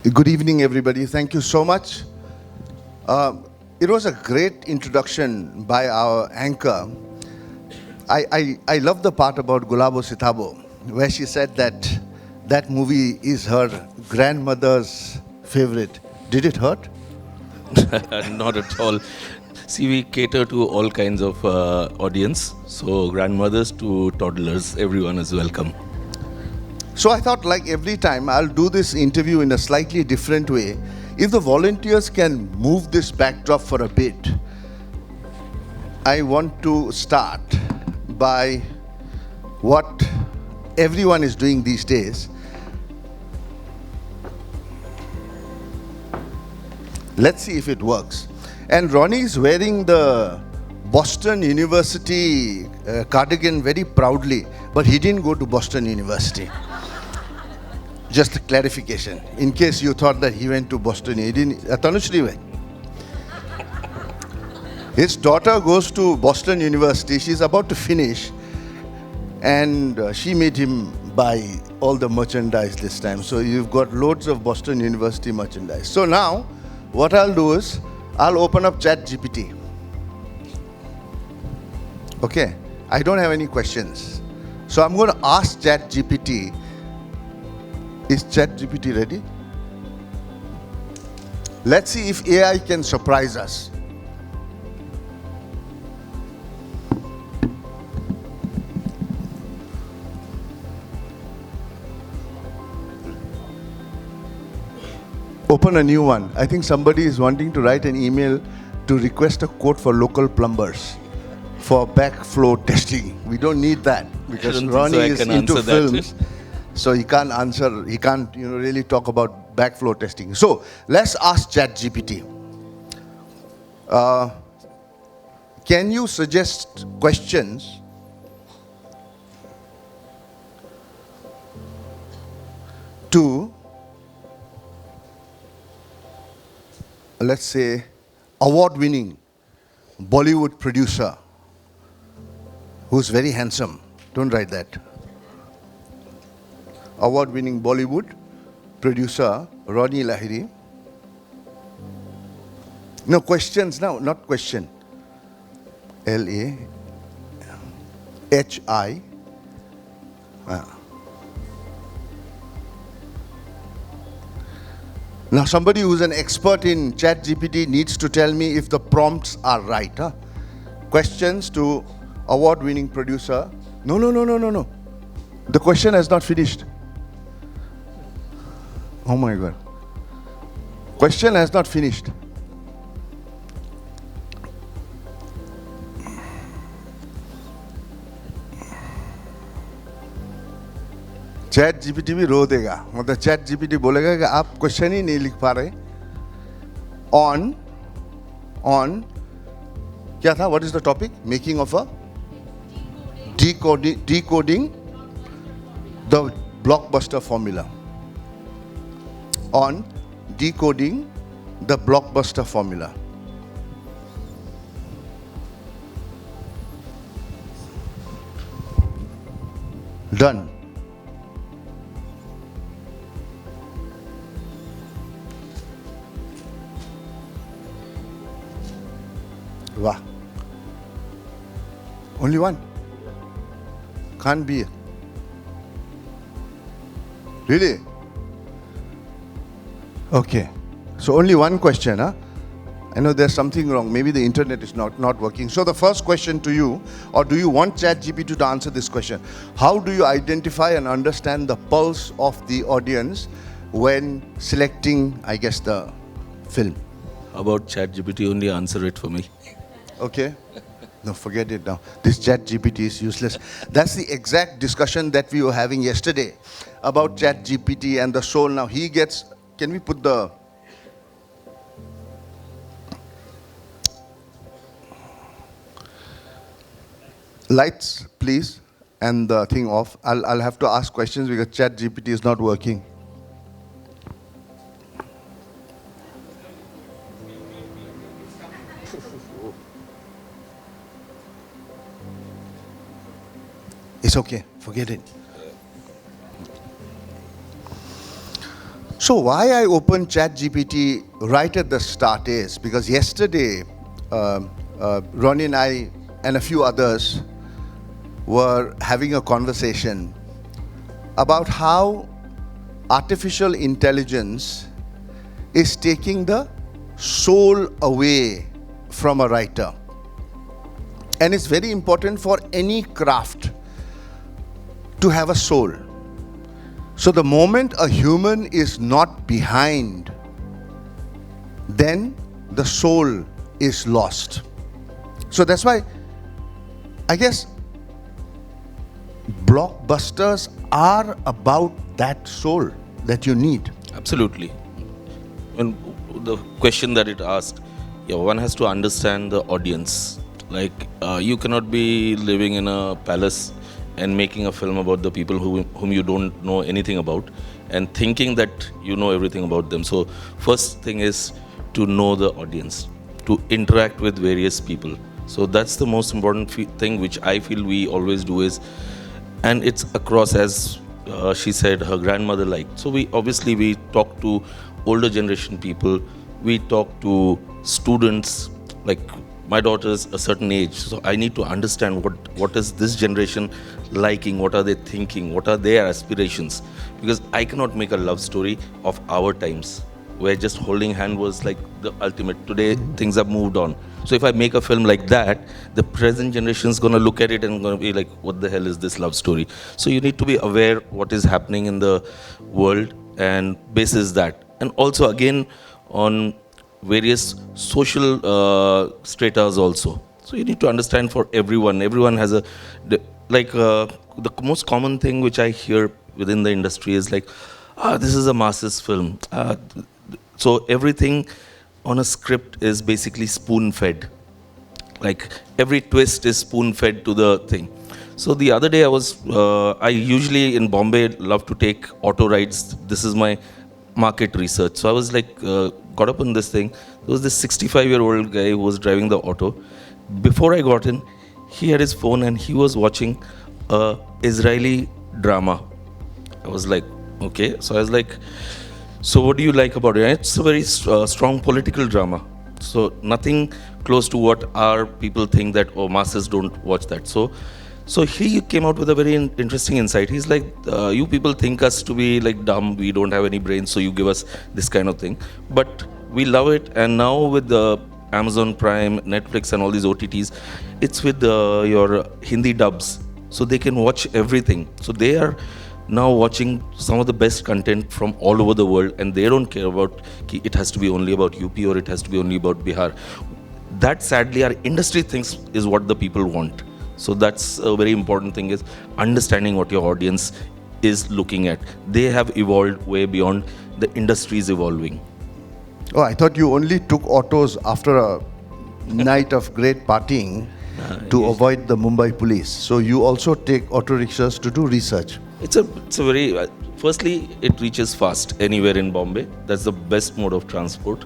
Good evening, everybody. Thank you so much. It was a great introduction by our anchor. I love the part about Gulabo Sitabo, where she said that that movie is her grandmother's favorite. Did it hurt? Not at all. See, we cater to all kinds of audience. So grandmothers to toddlers, everyone is welcome. So I thought, like every time, I'll do this interview in a slightly different way. If the volunteers can move this backdrop for a bit, I want to start by what everyone is doing these days. Let's see if it works. And Ronnie is wearing the Boston University cardigan very proudly, but he didn't go to Boston University. Just a clarification, in case you thought that he went to Boston. He didn't. Tanushri went. His daughter goes to Boston University. She's about to finish, and she made him buy all the merchandise this time. So you've got loads of Boston University merchandise. So now, what I'll do is, I'll open up ChatGPT. Okay, I don't have any questions. So I'm going to ask ChatGPT. Is ChatGPT ready? Let's see if AI can surprise us. Open a new one. I think somebody is wanting to write an email to request a quote for local plumbers for backflow testing. We don't need that because Ronnie is into films. So he can't answer, he can't really talk about backflow testing. So let's ask ChatGPT. Can you suggest questions to, let's say, award-winning Bollywood producer who's very handsome? Don't write that. Award-winning Bollywood producer Ronnie Lahiri. No questions now, not question. L-A-H-I. Now somebody who's an expert in ChatGPT needs to tell me if the prompts are right. Questions to award-winning producer. No. The question has not finished. Oh my God. Question has not finished. Chat GPT भी रो देगा मतलब chat GPT बोलेगा कि आप question ही नहीं लिख पा रहे ऑन क्या था what is the topic making of a decoding the blockbuster formula. On decoding the blockbuster formula. Done. Wow. Only one. Can't be. Really? Okay. So only one question, huh? I know there's something wrong. Maybe the internet is not working. So the first question to you, or do you want ChatGPT to answer this question? How do you identify and understand the pulse of the audience when selecting, I guess, the film? How about ChatGPT only answer it for me? Okay. No, forget it now. This ChatGPT is useless. That's the exact discussion that we were having yesterday about ChatGPT and the soul. Now he gets, can we put the lights, please, and the thing off. I'll have to ask questions because ChatGPT is not working. It's okay, forget it. So why I opened ChatGPT right at the start is because yesterday, Ronnie and I and a few others were having a conversation about how artificial intelligence is taking the soul away from a writer. And it's very important for any craft to have a soul. So the moment a human is not behind, then the soul is lost. So that's why I guess blockbusters are about that soul that you need. Absolutely. And the question that it asked, yeah, one has to understand the audience. Like, you cannot be living in a palace and making a film about the people whom you don't know anything about and thinking that you know everything about them. So first thing is to know the audience, to interact with various people. So that's the most important thing which I feel we always do is, and it's across, as she said, her grandmother liked. So we talk to older generation people, we talk to students, like my daughter's a certain age, so I need to understand what is this generation liking, what are they thinking, what are their aspirations, because I cannot make a love story of our times where just holding hand was like the ultimate. Today things have moved on. So if I make a film like that, the present generation is going to look at it and going to be like, what the hell is this love story? So you need to be aware what is happening in the world and basis that. And also again on various social stratas also. So you need to understand for everyone. Everyone has the most common thing which I hear within the industry is like, this is a masses film. So everything on a script is basically spoon-fed. Like every twist is spoon-fed to the thing. So the other day I usually in Bombay love to take auto rides. This is my market research. So I was like, got up on this thing. There was this 65-year-old guy who was driving the auto. Before I got in, he had his phone and he was watching a Israeli drama. I was like, okay. So I was like, so what do you like about it? And it's a very strong political drama. So nothing close to what our people think that, oh, masses don't watch that. So he came out with a very interesting insight. He's like, you people think us to be like dumb, we don't have any brains, so you give us this kind of thing. But we love it, and now with the Amazon Prime, Netflix and all these OTTs, it's with your Hindi dubs. So they can watch everything. So they are now watching some of the best content from all over the world, and they don't care about it has to be only about UP or it has to be only about Bihar. That sadly our industry thinks is what the people want. So that's a very important thing, is understanding what your audience is looking at. They have evolved way beyond the industry is evolving. Oh, I thought you only took autos after a night of great partying to avoid the Mumbai police. So you also take auto rickshaws to do research. It's a very, firstly, it reaches fast anywhere in Bombay. That's the best mode of transport.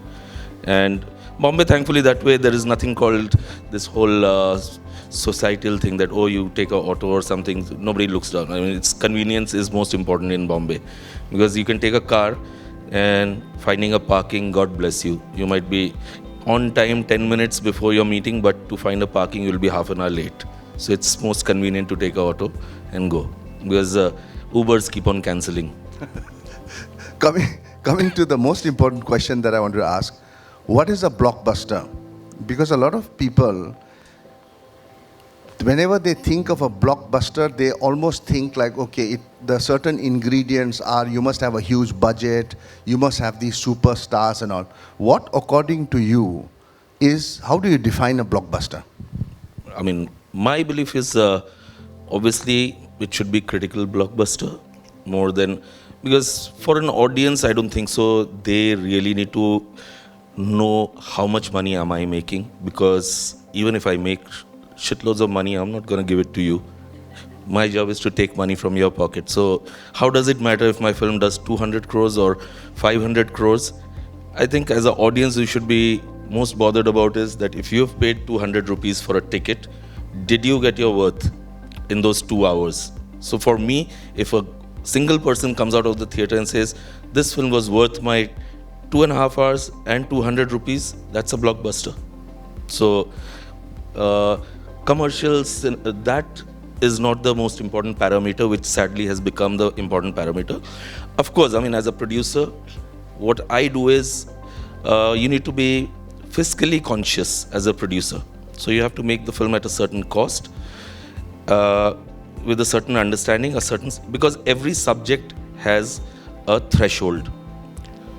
And Bombay, thankfully, that way, there is nothing called this whole societal thing that, oh, you take an auto or something. Nobody looks down. I mean, it's convenience is most important in Bombay. Because you can take a car and finding a parking, God bless you. You might be on time 10 minutes before your meeting, but to find a parking, you'll be half an hour late. So it's most convenient to take an auto and go. Because Ubers keep on cancelling. Coming to the most important question that I want to ask, what is a blockbuster? Because a lot of people, whenever they think of a blockbuster, they almost think like, okay, the certain ingredients are, you must have a huge budget, you must have these superstars and all. What, according to you, is, how do you define a blockbuster? I mean, my belief is obviously it should be critical blockbuster more than, because for an audience, I don't think so. They really need to know how much money am I making, because even if I make shitloads of money, I'm not going to give it to you. My job is to take money from your pocket. So how does it matter if my film does 200 crores or 500 crores? I think as an audience, you should be most bothered about is that if you have paid 200 rupees for a ticket, did you get your worth in those 2 hours? So for me, if a single person comes out of the theater and says, this film was worth my 2.5 hours and 200 rupees, that's a blockbuster. So, commercials, that is not the most important parameter, which sadly has become the important parameter. Of course, I mean, as a producer, what I do is you need to be fiscally conscious as a producer. So you have to make the film at a certain cost, with a certain understanding, because every subject has a threshold.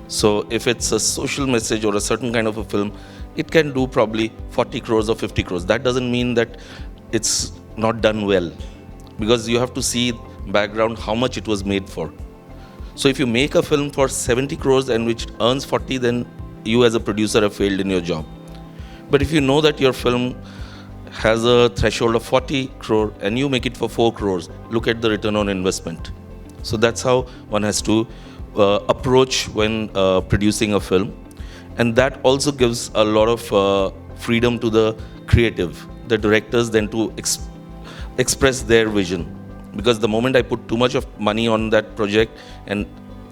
So if it's a social message or a certain kind of a film, it can do probably 40 crores or 50 crores. That doesn't mean that it's not done well, because you have to see background how much it was made for. So if you make a film for 70 crores and which earns 40, then you as a producer have failed in your job. But if you know that your film has a threshold of 40 crore and you make it for 4 crores, look at the return on investment. So that's how one has to approach when producing a film. And that also gives a lot of freedom to the creative, the directors, then to express their vision. Because the moment I put too much of money on that project, and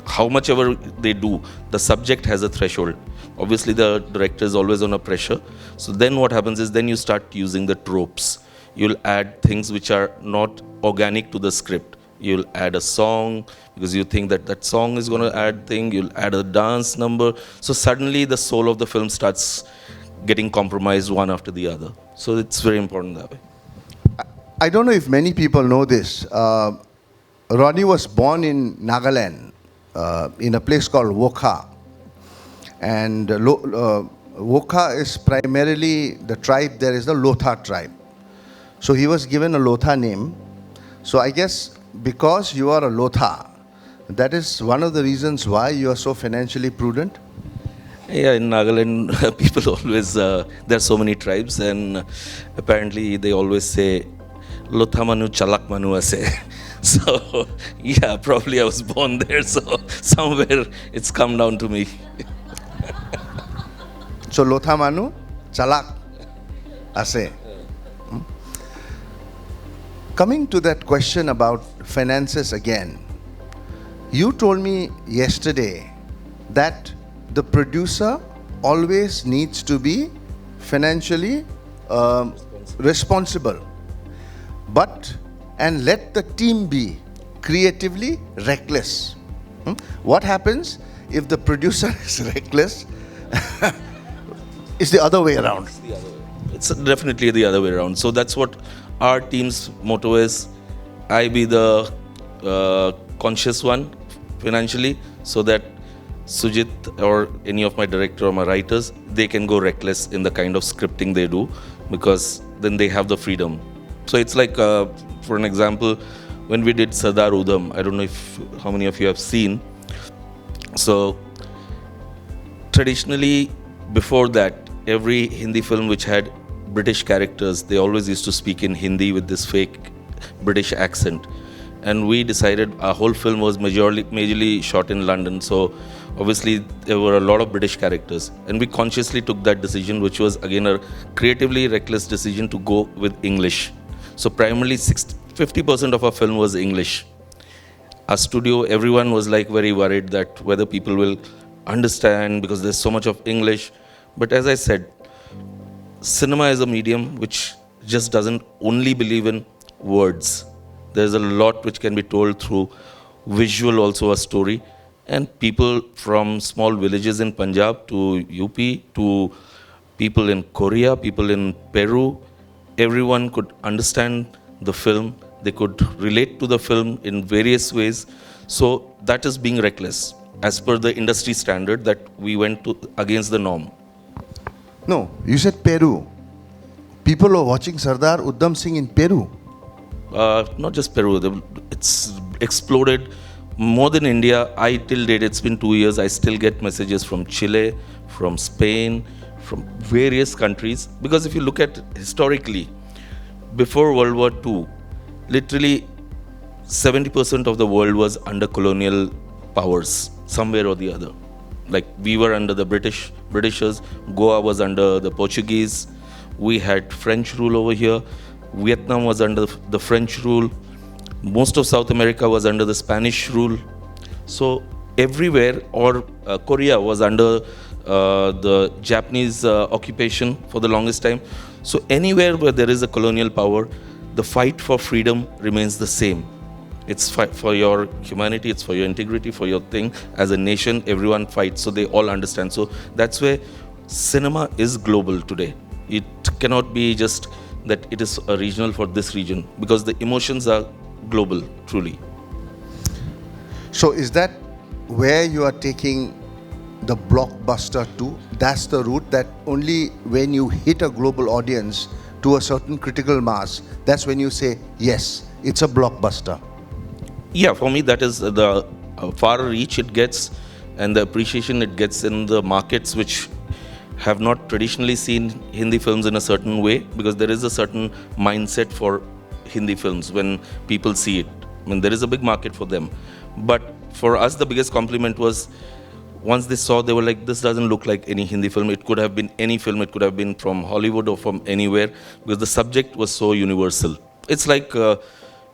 how much ever they do, the subject has a threshold. Obviously the director is always under pressure. So then what happens is, then you start using the tropes. You'll add things which are not organic to the script. You'll add a song because you think that that song is going to add thing. You'll add a dance number. So suddenly the soul of the film starts getting compromised one after the other. So it's very important that way. I don't know if many people know this. Ronnie was born in Nagaland, in a place called Wokha. And Wokha is primarily the tribe, there is the Lotha tribe. So he was given a Lotha name. So I guess because you are a Lotha, that is one of the reasons why you are so financially prudent? Yeah, in Nagaland, people always, there are so many tribes, and apparently they always say, Lotha manu chalak manu ase. So, yeah, probably I was born there, so somewhere it's come down to me. So Lotha manu chalak ase. Coming to that question about finances again, you told me yesterday that the producer always needs to be financially responsible, and let the team be creatively reckless. What happens if the producer is reckless? It's the other way around. It's definitely the other way around. So that's what our team's motto is. I be the conscious one financially, so that Sujit or any of my director or my writers, they can go reckless in the kind of scripting they do, because then they have the freedom. So it's like, for an example, when we did Sardar Udham, I don't know how many of you have seen. So traditionally, before that, every Hindi film which had British characters, they always used to speak in Hindi with this fake British accent. And we decided our whole film was majorly shot in London. So obviously there were a lot of British characters. And we consciously took that decision, which was again a creatively reckless decision, to go with English. So primarily 50% of our film was English. Our studio, everyone was like very worried that whether people will understand, because there's so much of English. But as I said, cinema is a medium which just doesn't only believe in words. There's a lot which can be told through visual, also a story. And people from small villages in Punjab to UP to people in Korea, people in Peru, everyone could understand the film. They could relate to the film in various ways. So that is being reckless as per the industry standard that we went to against the norm. No, you said Peru. People are watching Sardar Udham Singh in Peru. Not just Peru, it's exploded more than India. Till date, it's been 2 years, I still get messages from Chile, from Spain, from various countries. Because if you look at historically, before World War II, literally 70% of the world was under colonial powers, somewhere or the other. Like we were under the Britishers, Goa was under the Portuguese, we had French rule over here, Vietnam was under the French rule, most of South America was under the Spanish rule. So everywhere, or Korea was under the Japanese occupation for the longest time. So anywhere where there is a colonial power, the fight for freedom remains the same. It's fight for your humanity, it's for your integrity, for your thing. As a nation, everyone fights, so they all understand. So that's where cinema is global today. It cannot be just that it is a regional for this region, because the emotions are global, truly. So is that where you are taking the blockbuster to? That's the route, that only when you hit a global audience to a certain critical mass, that's when you say, yes, it's a blockbuster. Yeah, for me, that is the far reach it gets and the appreciation it gets in the markets which have not traditionally seen Hindi films in a certain way, because there is a certain mindset for Hindi films when people see it. I mean, there is a big market for them. But for us, the biggest compliment was once they saw, they were like, this doesn't look like any Hindi film. It could have been any film. It could have been from Hollywood or from anywhere, because the subject was so universal. It's like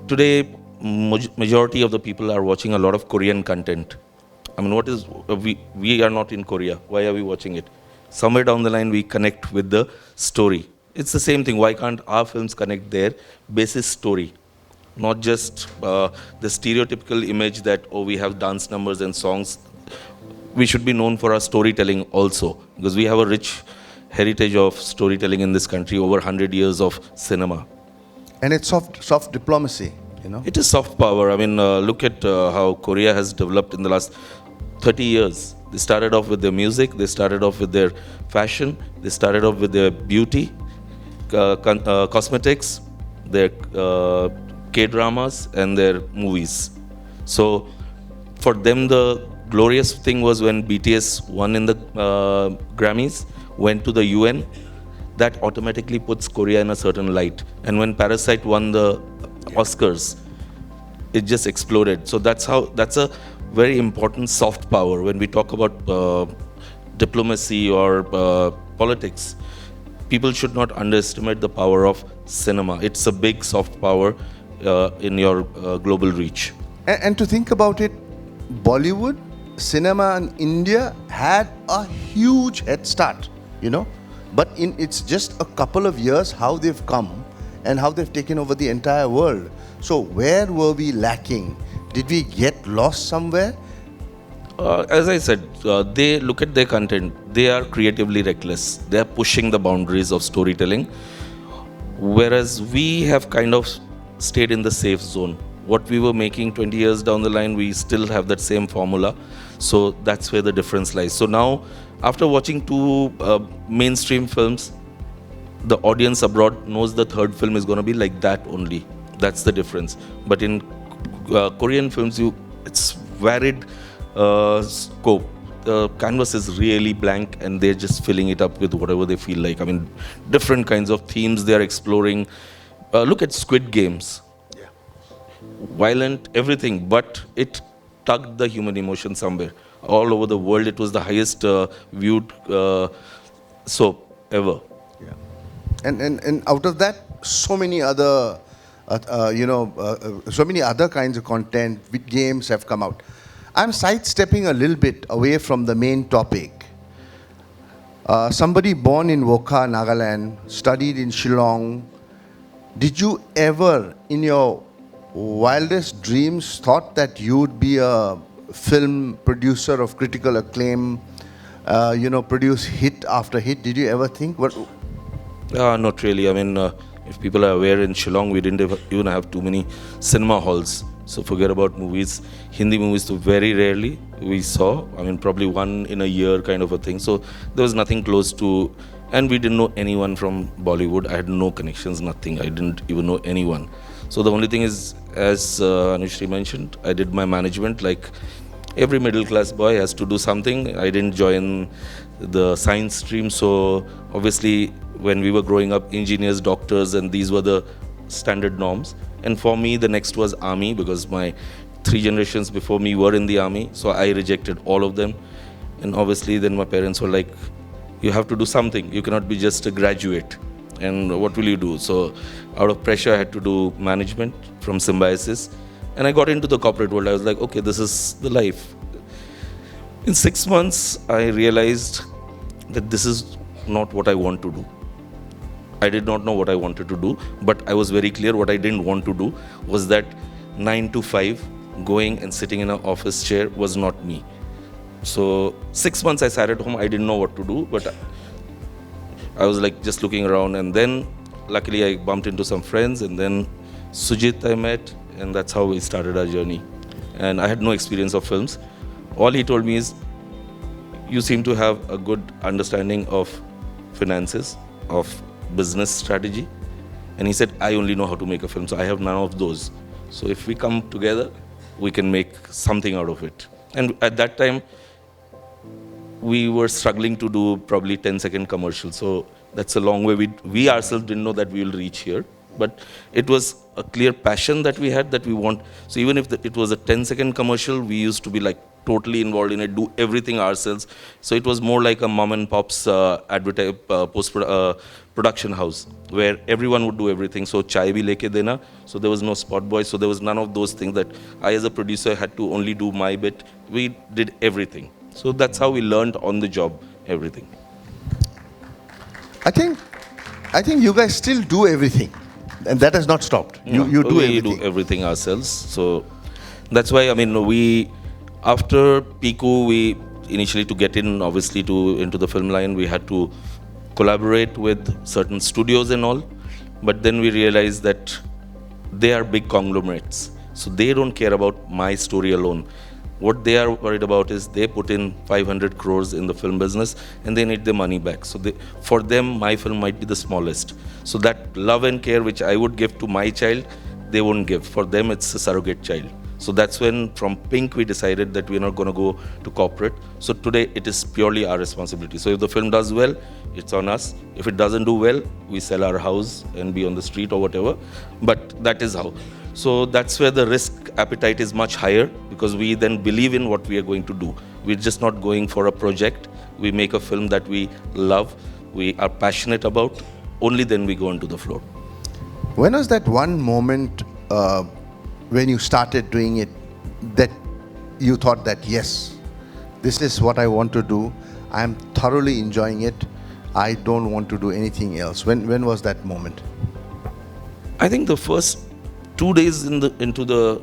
today, majority of the people are watching a lot of Korean content. I mean, we are not in Korea. Why are we watching it? Somewhere down the line, we connect with the story. It's the same thing. Why can't our films connect there? Basis story. Not just the stereotypical image that, oh, we have dance numbers and songs. We should be known for our storytelling also, because we have a rich heritage of storytelling in this country, over 100 years of cinema. And it's soft diplomacy, you know? It is soft power. I mean, look at how Korea has developed in the last 30 years. They started off with their music, they started off with their fashion, they started off with their beauty, cosmetics, their K-dramas and their movies. So for them, the glorious thing was when BTS won in the Grammys, went to the UN, that automatically puts Korea in a certain light. And when Parasite won the Oscars, it just exploded. So that's a very important soft power. When we talk about diplomacy or politics, people should not underestimate the power of cinema. It's a big soft power in your global reach. And to think about it, Bollywood cinema in India had a huge head start, you know, but it's just a couple of years how they've come and how they've taken over the entire world. So where were we lacking? Did we get lost somewhere? As I said, they look at their content. They are creatively reckless. They are pushing the boundaries of storytelling, whereas we have kind of stayed in the safe zone. What we were making 20 years down the line, we still have that same formula. So that's where the difference lies. So now, after watching two mainstream films, the audience abroad knows the third film is going to be like that only. That's the difference. But in Korean films, it's varied scope. The canvas is really blank and they're just filling it up with whatever they feel like. I mean, different kinds of themes they're exploring. Look at Squid Games. Yeah. Violent, everything, but it tugged the human emotion somewhere. All over the world, it was the highest viewed soap ever. Yeah. And out of that, so many other, so many other kinds of content with games have come out. I'm sidestepping a little bit away from the main topic. Somebody born in Wokha, Nagaland, studied in Shillong. Did you ever, in your wildest dreams, thought that you would be a film producer of critical acclaim, produce hit after hit? Did you ever think? Not really. I mean, if people are aware, in Shillong, we didn't even have too many cinema halls. So forget about movies. Hindi movies, so very rarely we saw. I mean, probably one in a year kind of a thing. So there was nothing close to, and we didn't know anyone from Bollywood. I had no connections, nothing. I didn't even know anyone. So the only thing is, as Anushri mentioned, I did my management. Like every middle class boy has to do something. I didn't join the science stream. So obviously, when we were growing up, engineers, doctors, and these were the standard norms. And for me, the next was army, because my 3 generations before me were in the army. So I rejected all of them. And obviously, then my parents were like, you have to do something. You cannot be just a graduate. And what will you do? So out of pressure, I had to do management from Symbiosis. And I got into the corporate world. I was like, okay, this is the life. In 6 months, I realized that this is not what I want to do. I did not know what I wanted to do, but I was very clear what I didn't want to do was that 9 to 5 going and sitting in an office chair was not me. So 6 months I sat at home, I didn't know what to do, but I was like just looking around, and then luckily I bumped into some friends, and then Sujit I met, and that's how we started our journey. And I had no experience of films. All he told me is, you seem to have a good understanding of finances, of business strategy. And he said, I only know how to make a film, so I have none of those. So if we come together, we can make something out of it. And at that time, we were struggling to do probably 10-second commercials. So that's a long way. We ourselves didn't know that we will reach here. But it was a clear passion that we had that we want. So even if it was a 10-second commercial, we used to be like totally involved in it, do everything ourselves. So it was more like a mom and pop's production house where everyone would do everything. So chai bhi leke dena. So there was no spot boy. So there was none of those things that I as a producer had to only do my bit. We did everything. So that's how we learned on the job everything. I think you guys still do everything, and that has not stopped. You do we everything. do everything ourselves. So that's why, I mean, we, after Piku, we initially, to get in, obviously, into the film line, we had to collaborate with certain studios and all. But then we realized that they are big conglomerates. So they don't care about my story alone. What they are worried about is they put in 500 crores in the film business and they need their money back. So for them, my film might be the smallest. So that love and care which I would give to my child, they won't give. For them, it's a surrogate child. So that's when from Pink we decided that we're not going to go to corporate. So today it is purely our responsibility. So if the film does well, it's on us. If it doesn't do well, we sell our house and be on the street or whatever. But that is how. So that's where the risk appetite is much higher, because we then believe in what we are going to do. We're just not going for a project. We make a film that we love, we are passionate about. Only then we go onto the floor. When was that one moment when you started doing it that you thought that, yes, this is what I want to do. I'm thoroughly enjoying it. I don't want to do anything else. When was that moment? I think the first 2 days into the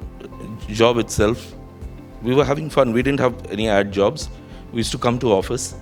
job itself, we were having fun. We didn't have any ad jobs. We used to come to office,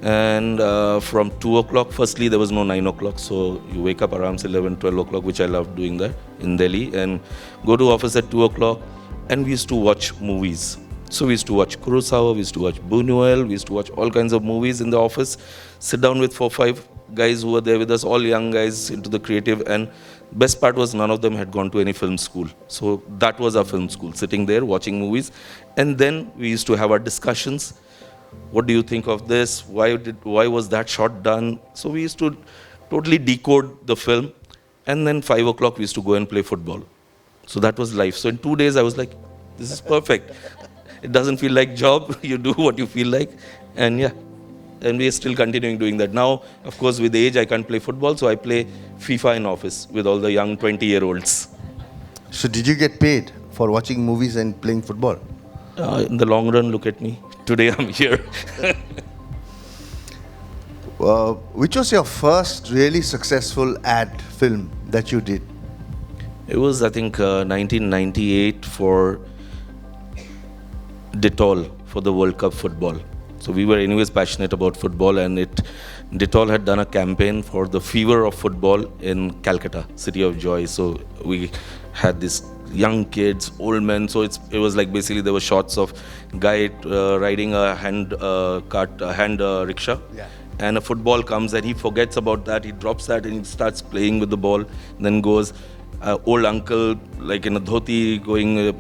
and from 2 o'clock, firstly there was no 9 o'clock, so you wake up around 11, 12 o'clock, which I loved doing that in Delhi, and go to office at 2 o'clock, and we used to watch movies. So we used to watch Kurosawa, we used to watch Buñuel, we used to watch all kinds of movies in the office, sit down with 4-5 guys who were there with us, all young guys into the creative, and best part was none of them had gone to any film school. So that was our film school, sitting there watching movies. And then we used to have our discussions. What do you think of this? Why was that shot done? So we used to totally decode the film. And then 5 o'clock we used to go and play football. So that was life. So in 2 days I was like, this is perfect. It doesn't feel like job. You do what you feel like. And yeah. And we are still continuing doing that. Now, of course, with age, I can't play football, so I play FIFA in office with all the young 20-year-olds. So did you get paid for watching movies and playing football? In the long run, look at me. Today I'm here. Which was your first really successful ad film that you did? It was, I think, 1998 for Dettol for the World Cup football. So we were anyways passionate about football, and Dettol had done a campaign for the fever of football in Calcutta, City of Joy. So we had these young kids, old men. So it was like basically there were shots of guy riding a hand rickshaw, Yeah. and a football comes and he forgets about that. He drops that and he starts playing with the ball. Then goes old uncle like in a dhoti going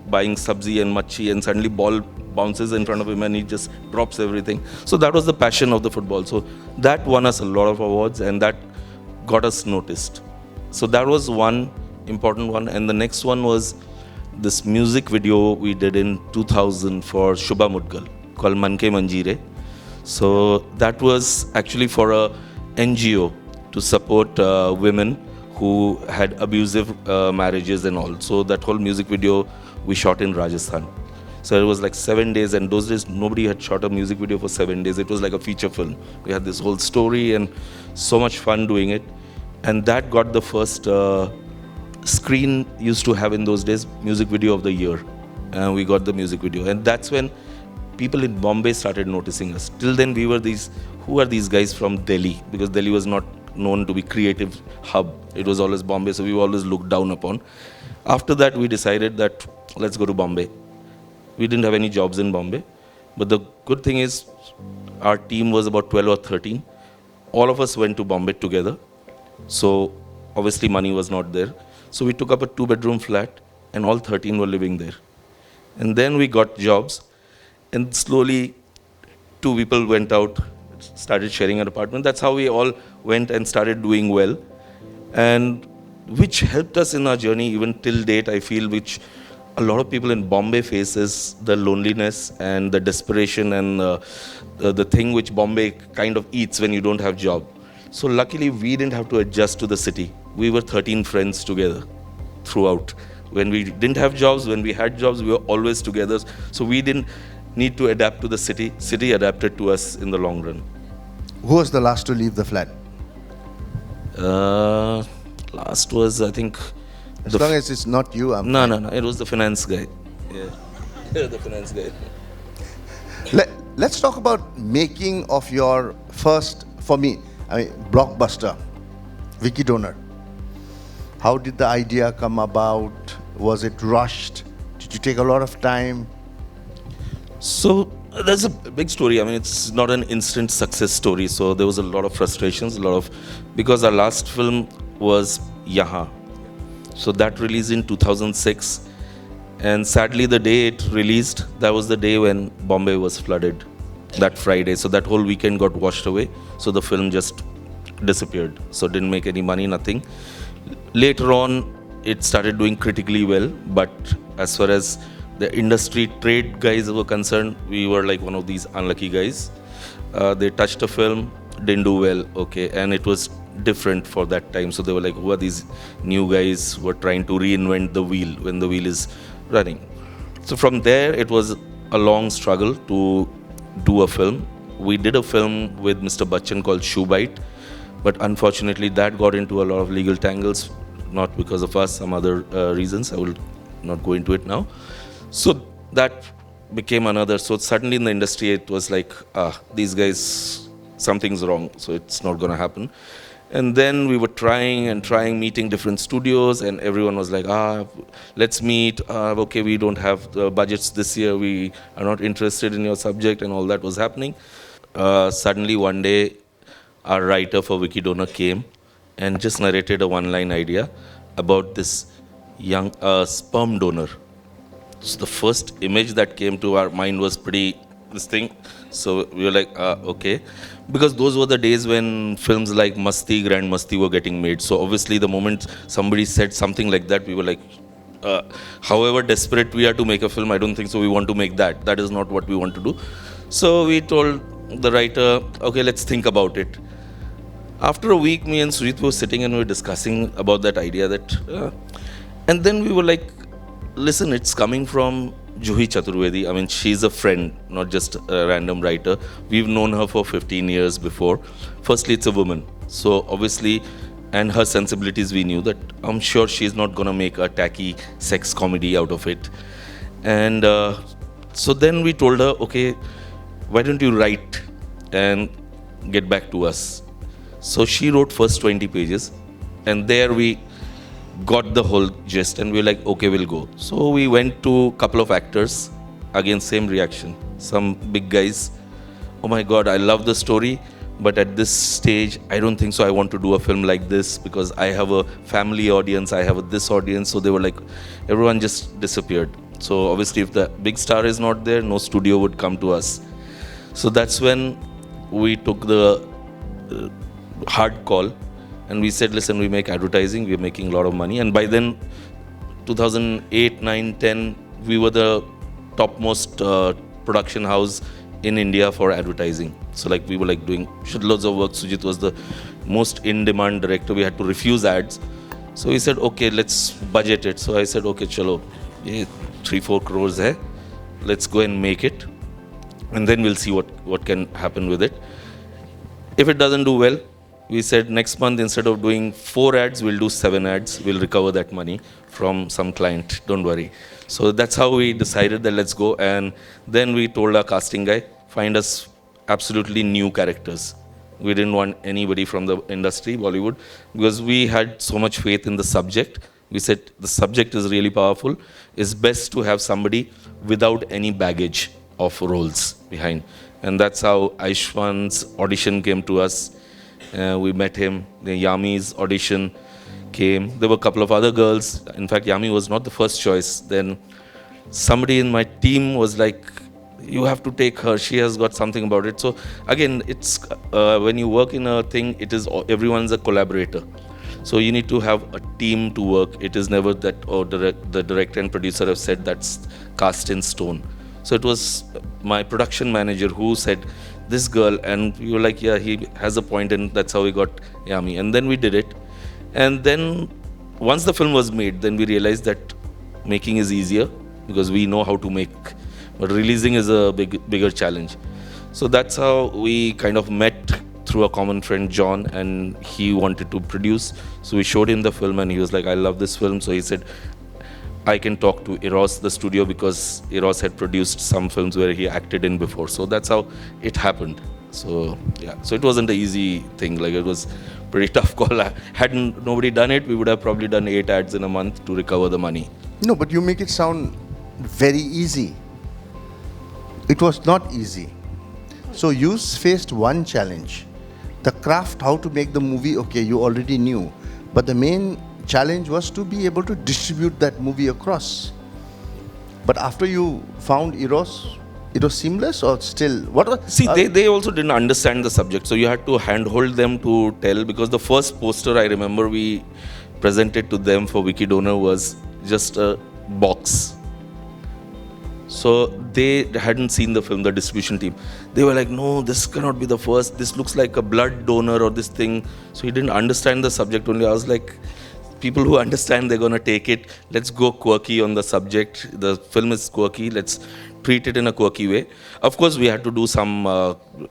buying sabzi and machi, and suddenly ball bounces in front of him and he just drops everything. So that was the passion of the football. So that won us a lot of awards and that got us noticed. So that was one important one. And the next one was this music video we did in 2000 for Shubha Mudgal called Manke Manjire. So that was actually for a NGO to support women who had abusive marriages and all. So that whole music video we shot in Rajasthan. So it was like 7 days, and those days nobody had shot a music video for 7 days. It was like a feature film. We had this whole story and so much fun doing it. And that got the first screen used to have in those days music video of the year. And we got the music video. And that's when people in Bombay started noticing us. Till then we were who are these guys from Delhi? Because Delhi was not known to be creative hub. It was always Bombay, so we were always looked down upon. After that, we decided that let's go to Bombay. We didn't have any jobs in Bombay. But the good thing is, our team was about 12 or 13. All of us went to Bombay together. So obviously money was not there. So we took up a 2-bedroom flat, and all 13 were living there. And then we got jobs, and slowly 2 people went out, started sharing an apartment. That's how we all went and started doing well. And which helped us in our journey even till date, I feel, which a lot of people in Bombay faces, the loneliness and the desperation and the thing which Bombay kind of eats when you don't have job. So luckily we didn't have to adjust to the city. We were 13 friends together throughout. When we didn't have jobs, when we had jobs, we were always together. So we didn't need to adapt to the city. City adapted to us in the long run. Who was the last to leave the flat? Last was, I think... As long as it's not you, I'm No. It was the finance guy. Yeah. The finance guy. Let's talk about making of your first, for me, blockbuster, Wiki Donor. How did the idea come about? Was it rushed? Did you take a lot of time? So there's a big story. I mean, it's not an instant success story. So there was a lot of frustrations, because our last film was Yaha. So that released in 2006. And sadly, the day it released, that was the day when Bombay was flooded, that Friday. So that whole weekend got washed away. So the film just disappeared. So didn't make any money, nothing. Later on, it started doing critically well. But as far as the industry trade guys were concerned, we were like one of these unlucky guys. They touched a film, didn't do well, okay. And it was different for that time. So they were like, who are these new guys who are trying to reinvent the wheel when the wheel is running? So from there, it was a long struggle to do a film. We did a film with Mr. Bachchan called Shoe Bite, but unfortunately that got into a lot of legal tangles, not because of us, some other reasons. I will not go into it now. So that became another. So suddenly in the industry, it was like, these guys, something's wrong, so it's not going to happen. And then we were trying, meeting different studios, and everyone was like, let's meet. Okay, we don't have the budgets this year. We are not interested in your subject, and all that was happening. Suddenly one day, our writer for Wiki Donor came and just narrated a one-line idea about this young sperm donor. So the first image that came to our mind was this thing. So we were like, okay. Because those were the days when films like Masti, Grand Masti were getting made. So obviously the moment somebody said something like that, we were like, however desperate we are to make a film, I don't think so we want to make that. That is not what we want to do. So we told the writer, okay, let's think about it. After a week, me and Sujit were sitting and we were discussing about that idea and then we were like, listen, it's coming from Juhi Chaturvedi. I mean, she's a friend, not just a random writer. We've known her for 15 years before. Firstly, it's a woman. So obviously, and her sensibilities, we knew that I'm sure she's not going to make a tacky sex comedy out of it. And so then we told her, okay, why don't you write and get back to us? So she wrote first 20 pages. And there we got the whole gist, and we were like, okay, we'll go. So we went to a couple of actors. Again, same reaction. Some big guys. Oh my God, I love the story, but at this stage, I don't think so. I want to do a film like this because I have a family audience, I have this audience. So they were like, everyone just disappeared. So obviously, if the big star is not there, no studio would come to us. So that's when we took the hard call. And we said, listen, we make advertising, we're making a lot of money. And by then, 2008, 9, 10, we were the topmost production house in India for advertising. So like we were like doing shitloads of work. Sujit was the most in-demand director. We had to refuse ads. So we said, okay, let's budget it. So I said, okay, chalo, ye 3-4 crores hai. let's go and make it, and then we'll see what can happen with it. If it doesn't do well, we said next month, instead of doing 4 ads, we'll do 7 ads. We'll recover that money from some client. Don't worry. So that's how we decided that let's go. And then we told our casting guy, find us absolutely new characters. We didn't want anybody from the industry, Bollywood, because we had so much faith in the subject. We said the subject is really powerful. It's best to have somebody without any baggage of roles behind. And that's how Aishwan's audition came to us. We met him. The Yami's audition came. There were a couple of other girls. In fact, Yami was not the first choice. Then somebody in my team was like, you have to take her. She has got something about it. So again, it's when you work in a thing, it is everyone's a collaborator. So you need to have a team to work. It is never that the director and producer have said that's cast in stone. So it was my production manager who said, this girl, and we were like, yeah, he has a point, and that's how we got Yami. And then we did it. And then once the film was made, then we realized that making is easier because we know how to make. But releasing is a bigger challenge. So that's how we kind of met through a common friend, John, and he wanted to produce. So we showed him the film and he was like, I love this film. So he said, I can talk to Eros, the studio, because Eros had produced some films where he acted in before. So that's how it happened. So yeah, so it wasn't an easy thing. Like, it was pretty tough call. Hadn't nobody done it, we would have probably done 8 ads in a month to recover the money. No, but you make it sound very easy. It was not easy. So you faced one challenge. The craft, how to make the movie, okay, you already knew. But the main challenge was to be able to distribute that movie across. But after you found Eros, it was seamless or still? What was? See, they also didn't understand the subject. So you had to handhold them to tell, because the first poster I remember we presented to them for Wiki Donor was just a box. So they hadn't seen the film, the distribution team. They were like, no, this cannot be the first. This looks like a blood donor or this thing. So he didn't understand the subject only. I was like, people who understand, they're going to take it. Let's go quirky on the subject. The film is quirky. Let's treat it in a quirky way. Of course, we had to do some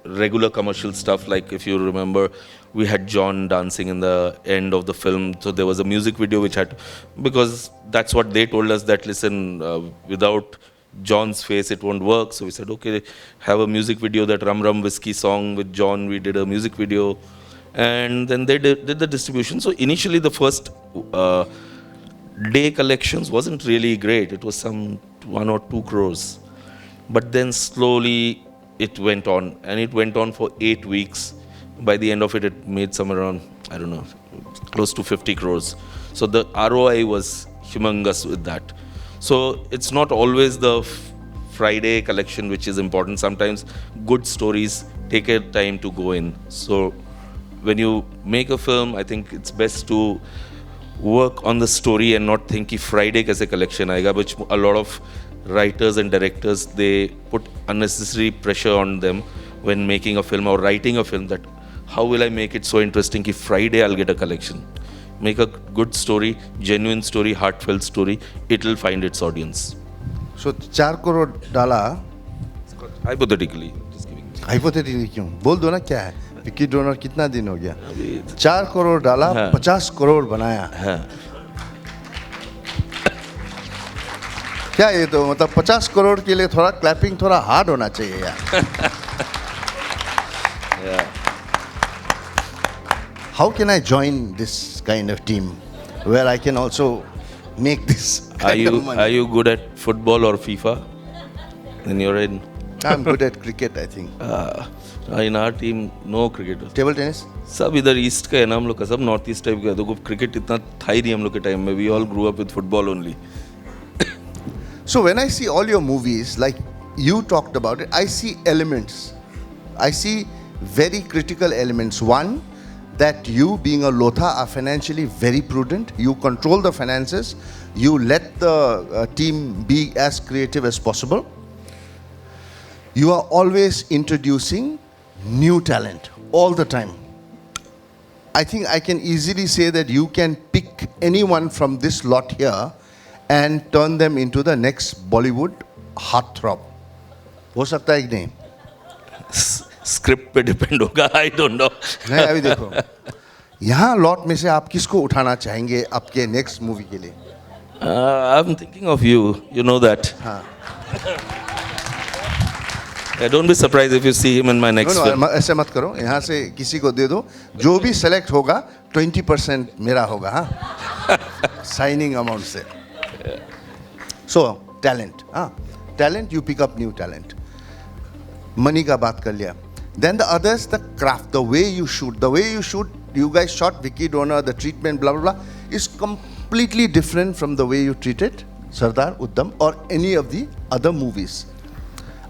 regular commercial stuff. Like, if you remember, we had John dancing in the end of the film. So there was a music video which had to, because that's what they told us, that listen, without John's face it won't work. So we said, okay, have a music video, that Rum Rum Whiskey song with John. We did a music video. And then they did the distribution. So initially the first day collections wasn't really great. It was some 1 or 2 crores. But then slowly it went on. And it went on for 8 weeks. By the end of it, it made somewhere around, I don't know, close to 50 crores. So the ROI was humongous with that. So it's not always the Friday collection which is important. Sometimes good stories take a time to go in. So when you make a film, I think it's best to work on the story and not think कि Friday कैसे collection आएगा, which a lot of writers and directors, they put unnecessary pressure on them when making a film or writing a film, that how will I make it so interesting कि Friday I'll get a collection. Make a good story, genuine story, heartfelt story. It will find its audience. So 4 crore डाला. Hypothetically, just giving. Hypothetically क्यों? बोल दो ना क्या है? Vicky donor कितना दिन हो गया? 4 करोड़ डाला, 50 करोड़ बनाया. क्या ये तो मतलब 50 करोड़ के लिए थोड़ा क्लैपिंग थोड़ा हार्ड होना चाहिए यार. How can I join this kind of team where I can also make this kind of money? Are you good at football or FIFA? Then you're in. I'm good at cricket, I think. In our team, no cricket. Table tennis? सब इधर east का है ना हम लोग का, सब north east type का है. तो क्रिकेट इतना था ही नहीं हम लोग के टाइम में. We all grew up with football only. So when I see all your movies, like you talked about it, I see elements. I see very critical elements. One, that you being a Lotha are financially very prudent. You control the finances. You let the team be as creative as possible. You are always introducing new talent all the time. I think I can easily say that you can pick anyone from this lot here and turn them into the next Bollywood heartthrob. हो सकता है कि नहीं? Script पे depend होगा, I don't know. नहीं, अभी देखो, यहाँ लॉट में से आप किसको उठाना चाहेंगे आपके नेक्स्ट मूवी के लिए? I am thinking of you, you know that. हाँ. Don't be surprised if you see him in my next film. ऐसे मत करो, यहाँ से किसी को दे दो, जो भी सेलेक्ट होगा 20% मेरा होगा, हाँ, साइनिंग अमाउंट से. सो टैलेंट, हाँ, talent, you pick up new talent. Money का बात कर लिया. Then the others, the craft, the way you shoot, you guys shot Vicky Donor, the treatment, blah, blah, blah, is completely different from the way you treated Sardar Uddam or any of the other movies.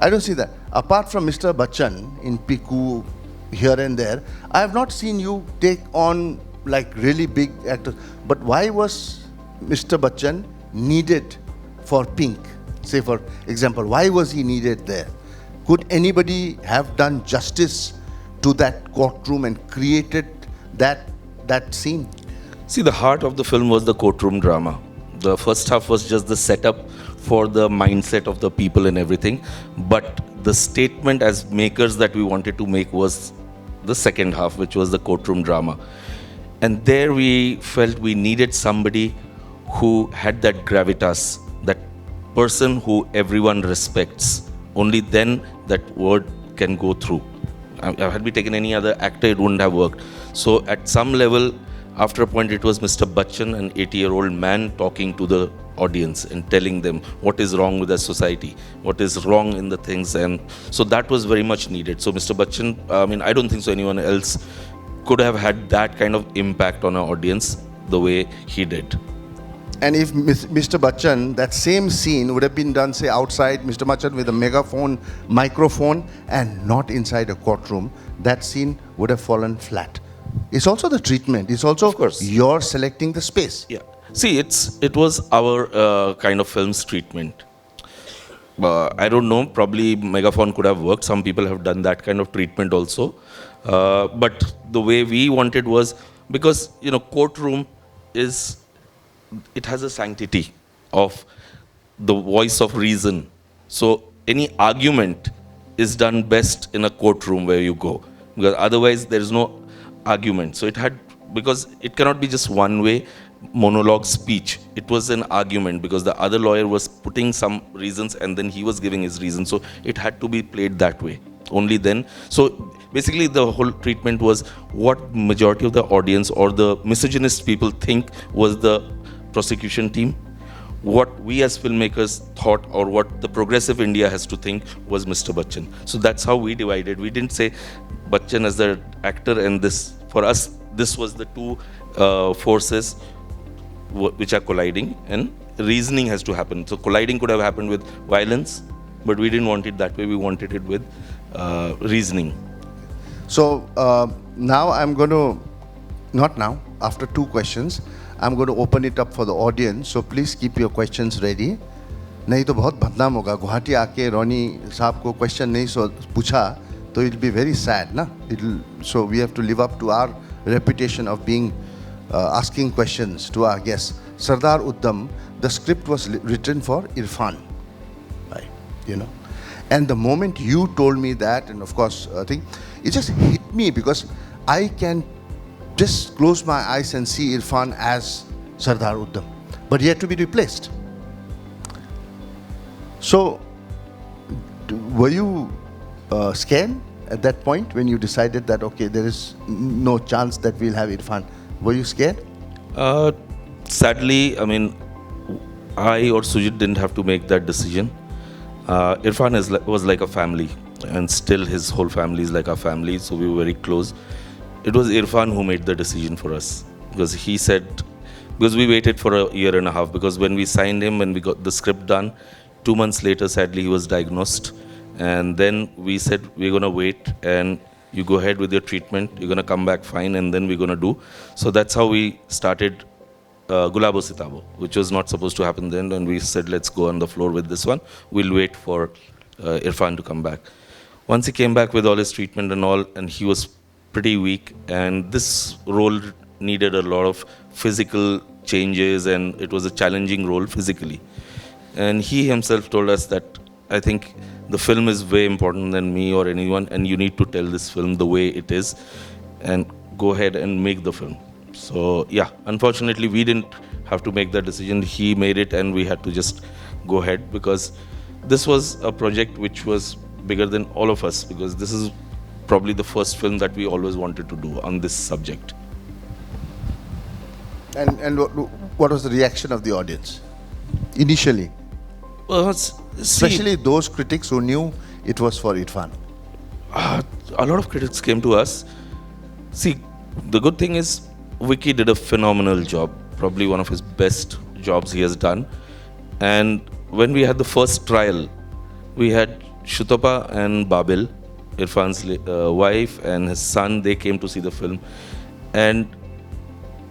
I don't see that. Apart from Mr. Bachchan in Piku, here and there, I have not seen you take on like really big actors. But why was Mr. Bachchan needed for Pink? Say for example, why was he needed there? Could anybody have done justice to that courtroom and created that scene? See, the heart of the film was the courtroom drama. The first half was just the setup for the mindset of the people and everything. But the statement as makers that we wanted to make was the second half, which was the courtroom drama. And there we felt we needed somebody who had that gravitas, that person who everyone respects. Only then that word can go through. Had we taken any other actor, it wouldn't have worked. So at some level, after a point, it was Mr. Bachchan, an 80-year-old man, talking to the audience and telling them what is wrong with the society, what is wrong in the things. And so that was very much needed. So Mr. Bachchan, I don't think so anyone else could have had that kind of impact on our audience the way he did. And if Mr. Bachchan, that same scene would have been done, say, outside, Mr. Bachchan with a megaphone, microphone, and not inside a courtroom, that scene would have fallen flat. It's also the treatment. It's also, of course, you're selecting the space. Yeah. See, it was our kind of film's treatment. I don't know, probably megaphone could have worked. Some people have done that kind of treatment also. But the way we wanted was, because, courtroom is, it has a sanctity of the voice of reason. So any argument is done best in a courtroom where you go, because otherwise there is no argument. So because it cannot be just one way monologue speech. It was an argument because the other lawyer was putting some reasons and then he was giving his reasons. So it had to be played that way. Only then. So basically the whole treatment was what majority of the audience or the misogynist people think was the prosecution team. What we as filmmakers thought, or what the progressive India has to think, was Mr. Bachchan. So that's how we divided. We didn't say Bachchan as the actor and this. For us, this was the two forces which are colliding, and reasoning has to happen. So colliding could have happened with violence, but we didn't want it that way. We wanted it with reasoning. So now I'm going to, not now, after two questions, I'm going to open it up for the audience. So please keep your questions ready. नहीं तो बहुत बदनाम होगा. गुवाहाटी आके रोनी साहब को question नहीं पूछा तो it will be very sad, ना? So we have to live up to our reputation of being asking questions to our guests. Sardar Uddam, the script was written for Irfan, right? And the moment you told me that, and of course, I think it just hit me because I can just close my eyes and see Irfan as Sardar Uddam, but he had to be replaced. So, were you scared at that point when you decided that, okay, there is no chance that we'll have Irfan? Were you scared? Sadly, I or Sujit didn't have to make that decision. Irfan was like a family, and still his whole family is like our family, so we were very close. It was Irfan who made the decision for us, because he said, because we waited for a year and a half, because when we signed him, when we got the script done, 2 months later, sadly, he was diagnosed. And then we said, we're going to wait and you go ahead with your treatment. You're going to come back fine, and then we're going to do. So that's how we started Gulabo Sitabo, which was not supposed to happen then. And we said, let's go on the floor with this one. We'll wait for Irfan to come back. Once he came back with all his treatment and all, and he was pretty weak, and this role needed a lot of physical changes, and it was a challenging role physically. And he himself told us that I think the film is way important than me or anyone, and you need to tell this film the way it is, and go ahead and make the film. So yeah, unfortunately, we didn't have to make that decision. He made it, and we had to just go ahead, because this was a project which was bigger than all of us, because this is probably the first film that we always wanted to do on this subject. And what was the reaction of the audience initially? Well, Especially those critics who knew it was for Irfan. A lot of critics came to us. See, the good thing is Vicky did a phenomenal job, probably one of his best jobs he has done. And when we had the first trial, we had Shutapa and Babil, Irfan's wife, and his son. They came to see the film. And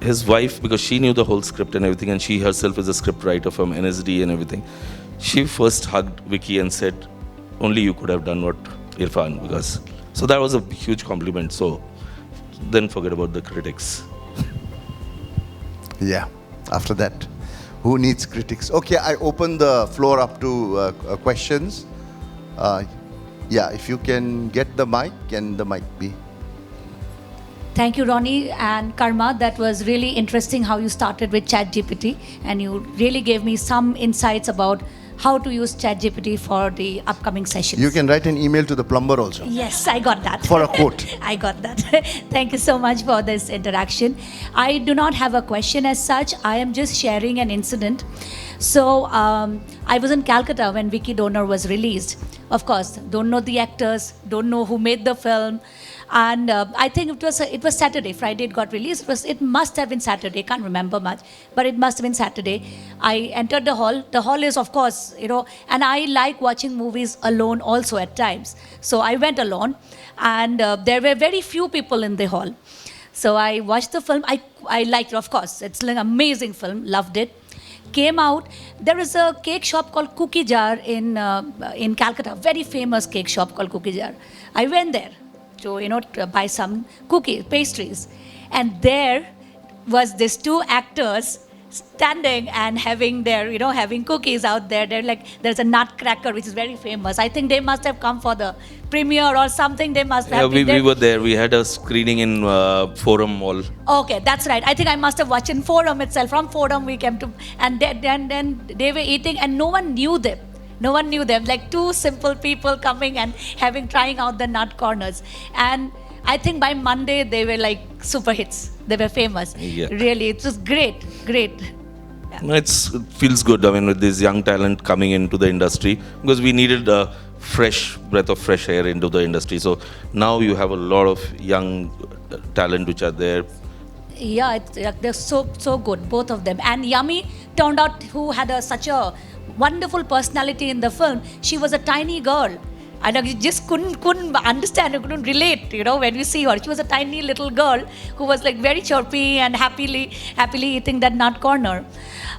his wife, because she knew the whole script and everything, and she herself is a script writer from NSD and everything, she first hugged Vicky and said, only you could have done what Irfan, because... So that was a huge compliment. So then forget about the critics. Yeah, after that, who needs critics? Okay, I open the floor up to questions. Yeah, if you can get the mic, can the mic be? Thank you, Ronnie and Karma. That was really interesting how you started with ChatGPT, and you really gave me some insights about how to use ChatGPT for the upcoming sessions. You can write an email to the plumber also. Yes, I got that. For a quote. I got that. Thank you so much for this interaction. I do not have a question as such. I am just sharing an incident. So I was in Calcutta when Vicky Donor was released. Of course, don't know the actors, don't know who made the film. And I think it was Saturday. Friday it got released. It must have been Saturday. Can't remember much, but it must have been Saturday. I entered the hall. The hall is, of course, and I like watching movies alone also at times. So I went alone, and there were very few people in the hall. So I watched the film. I liked it, of course. It's an amazing film. Loved it. Came out. There is a cake shop called Cookie Jar in Calcutta. Very famous cake shop called Cookie Jar. I went there to buy some cookies, pastries. And there was these two actors standing and having their, having cookies out there. They're like, there's a nutcracker, which is very famous. I think they must have come for the premiere or something. They must have been there. We were there. We had a screening in Forum Mall. Okay, that's right. I think I must have watched in Forum itself. From Forum we came to, and then they were eating, and no one knew them. No one knew them, like two simple people coming and trying out the nut corners. And I think by Monday they were like super hits. They were famous. Yeah. Really, it was great. Yeah. It feels good, with this young talent coming into the industry, because we needed a fresh breath of fresh air into the industry. So now you have a lot of young talent which are there. Yeah, they're so good, both of them. And Yummy turned out, who had such a wonderful personality in the film. She was a tiny girl, and you just couldn't understand, you couldn't relate, when you see her. She was a tiny little girl who was like very chirpy and happily eating that nut corner.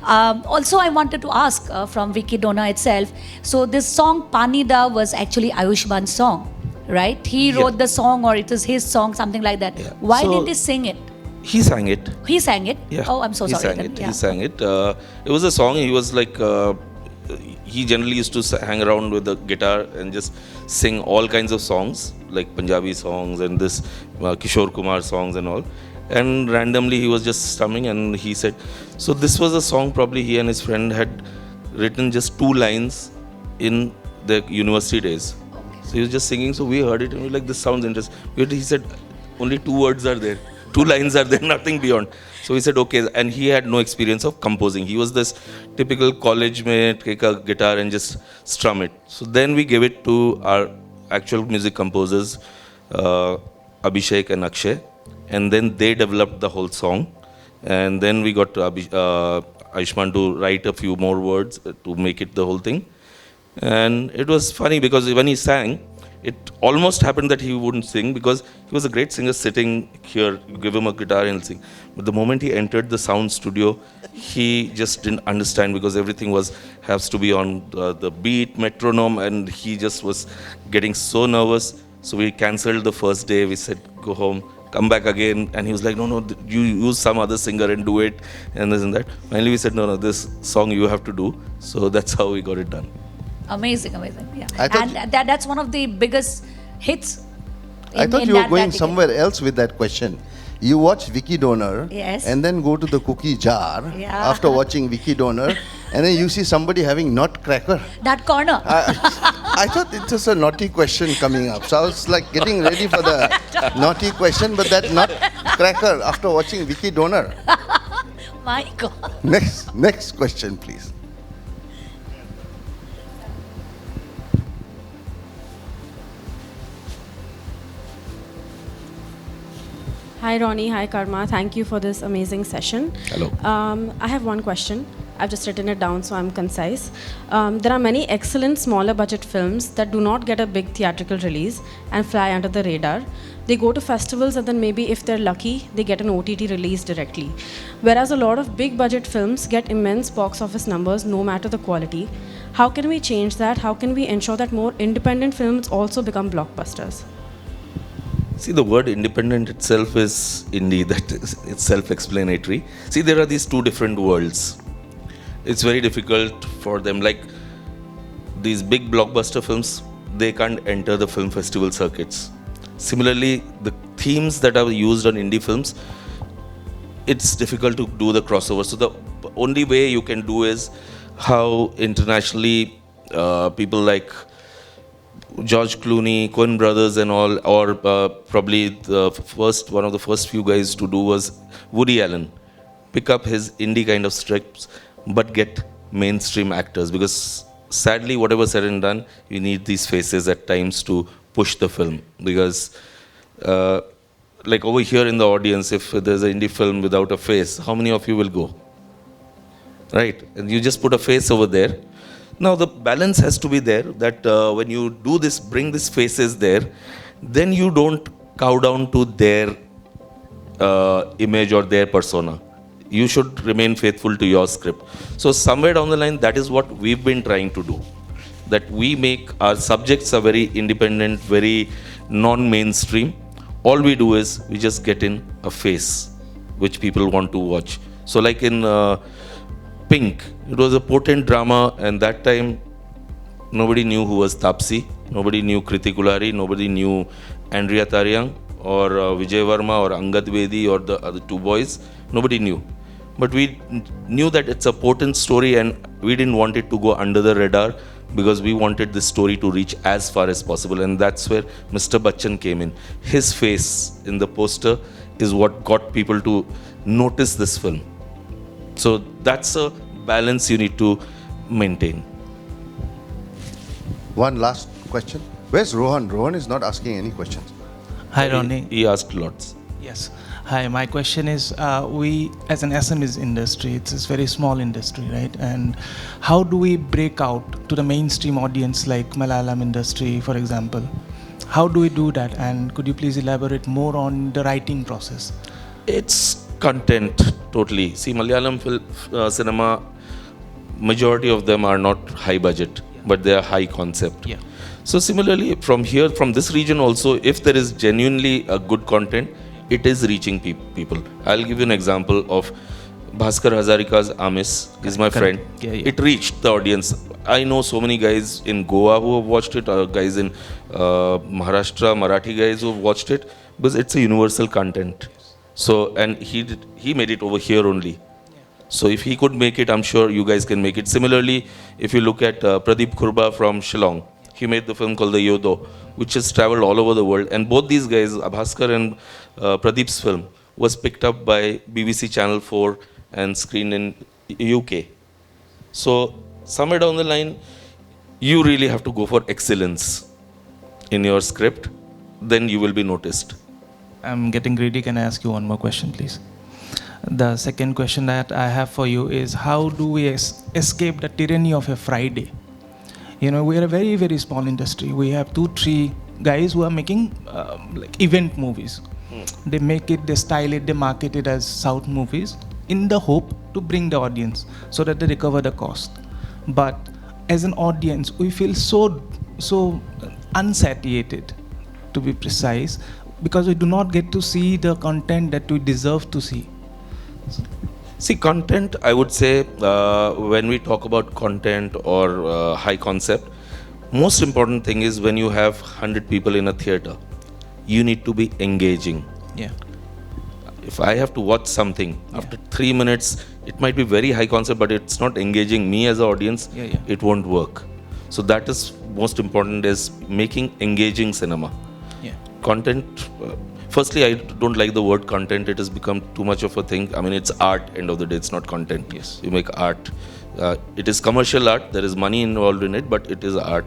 Also, I wanted to ask from Vicky Dona itself. So this song Panida was actually Ayushman's song, right? He wrote the song, or it was his song, something like that. Yeah. Why didn't he sing it? He sang it. He sang it? Yeah. Oh, I'm so sorry. He sang it. It was a song. He was like, he generally used to hang around with the guitar and just sing all kinds of songs, like Punjabi songs and this Kishore Kumar songs and all. And randomly he was just strumming, and he said, so this was a song probably he and his friend had written just 2 lines in the university days. So he was just singing, so we heard it and we were like, this sounds interesting. He said, only 2 words are there. 2 lines are there, nothing beyond. So we said, okay. And he had no experience of composing. He was this typical college mate, take a guitar and just strum it. So then we gave it to our actual music composers, Abhishek and Akshay. And then they developed the whole song. And then we got Ayushman to write a few more words to make it the whole thing. And it was funny because when he sang, it almost happened that he wouldn't sing, because he was a great singer sitting here. You give him a guitar and he'll sing. But the moment he entered the sound studio, he just didn't understand, because everything has to be on the beat, metronome, and he just was getting so nervous. So we cancelled the first day. We said, go home, come back again. And he was like, no, you use some other singer and do it, and this and that. Finally we said, no, this song you have to do. So that's how we got it done. Amazing, amazing. Yeah. I thought And that's one of the biggest hits. I thought in you were that going decade. somewhere else with that question. You watch Vicky Donor Yes. and then go to the cookie jar Yeah. after watching Vicky Donor and then you see somebody having nutcracker. That corner. I thought it was a naughty question coming up. So I was like getting ready for the naughty question, but that nutcracker after watching Vicky Donor. My God. Next question, please. Hi Ronnie, hi Karma. Thank you for this amazing session. Hello. I have one question. I've just written it down so I'm concise. There are many excellent smaller budget films that do not get a big theatrical release and fly under the radar. They go to festivals and then maybe if they're lucky, they get an OTT release directly. Whereas a lot of big budget films get immense box office numbers no matter the quality. How can we change that? How can we ensure that more independent films also become blockbusters? See, the word independent itself is indie, it's self-explanatory. See, there are these two different worlds. It's very difficult for them. Like these big blockbuster films, they can't enter the film festival circuits. Similarly, the themes that are used on indie films, it's difficult to do the crossover. So the only way you can do is how internationally people like George Clooney, Coen Brothers and all, or probably one of the first few guys to do was Woody Allen. Pick up his indie kind of scripts, but get mainstream actors, because sadly, whatever said and done, you need these faces at times to push the film. Because like over here in the audience, if there's an indie film without a face, how many of you will go? Right? And you just put a face over there. Now the balance has to be there, that when you do this, bring these faces there, then you don't cow down to their image or their persona. You should remain faithful to your script. So somewhere down the line, that is what we've been trying to do. That we make our subjects are very independent, very non-mainstream. All we do is we just get in a face which people want to watch. So like in Pink, it was a potent drama, and that time nobody knew who was Tapsi, nobody knew Kriti Kulari, nobody knew Andrea Taryang or Vijay Varma or Angad Vedi or the other two boys. Nobody knew. But we knew that it's a potent story, and we didn't want it to go under the radar because we wanted this story to reach as far as possible. And that's where Mr. Bachchan came in. His face in the poster is what got people to notice this film. So that's a balance you need to maintain. One last question. Where's Rohan? Rohan is not asking any questions. Hi, Ronnie. He asked lots. Yes. Hi, my question is, we as an SMEs industry, it's a very small industry, right? And how do we break out to the mainstream audience like Malayalam industry, for example? How do we do that? And could you please elaborate more on the writing process? It's content, totally. See, Malayalam cinema, majority of them are not high budget, but they are high concept. Yeah. So similarly, from here, from this region also, if there is genuinely a good content, it is reaching people. I'll give you an example of Bhaskar Hazarika's Amis. He's my friend. Yeah, yeah. It reached the audience. I know so many guys in Goa who have watched it, guys in Maharashtra, Marathi guys who have watched it, because it's a universal content. So, and he made it over here only. So if he could make it, I'm sure you guys can make it. Similarly, if you look at Pradeep Khurba from Shillong, he made the film called The Yodo, which has traveled all over the world. And both these guys, Bhaskar and Pradeep's film, was picked up by BBC Channel 4 and screened in UK. So somewhere down the line, you really have to go for excellence in your script, then you will be noticed. I'm getting greedy. Can I ask you one more question, please? The second question that I have for you is, how do we escape the tyranny of a Friday? You know, we are a very, very small industry. We have 2-3 guys who are making like event movies. They make it, they style it, they market it as South movies in the hope to bring the audience so that they recover the cost. But as an audience, we feel so unsatiated, to be precise, because we do not get to see the content that we deserve to see. See, content, I would say, when we talk about content or high concept, Most important thing is when you have 100 people in a theater, you need to be engaging. Yeah. If I have to watch something, after 3 minutes, it might be very high concept, but it's not engaging me as an audience, it won't work. So that is most important, is making engaging cinema. Yeah. Content, firstly, I don't like the word content. It has become too much of a thing. I mean, it's art, end of the day, it's not content. Yes. You make art. It is commercial art, there is money involved in it, but it is art,